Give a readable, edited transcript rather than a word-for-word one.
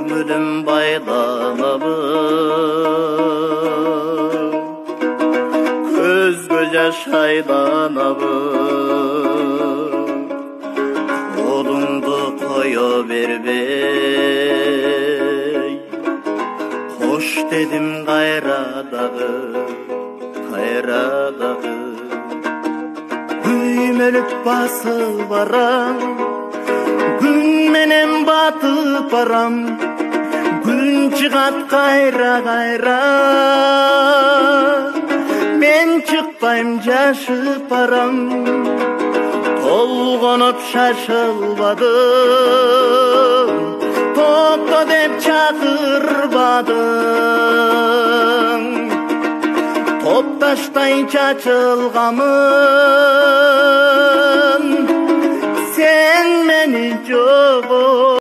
көңілім байланабы, көзгө жаш айланабы, қолыңды қоя бербей, қош дедім қайрадағы, қайрадағы. Үймеліп басып барам, күн менен батып барам, күн чыгат кайра-кайра. Мен чыкпайм, жашып барам, толгоноп шашылбадым, топто деп чакырбадым. Топ таштай чачылганмын,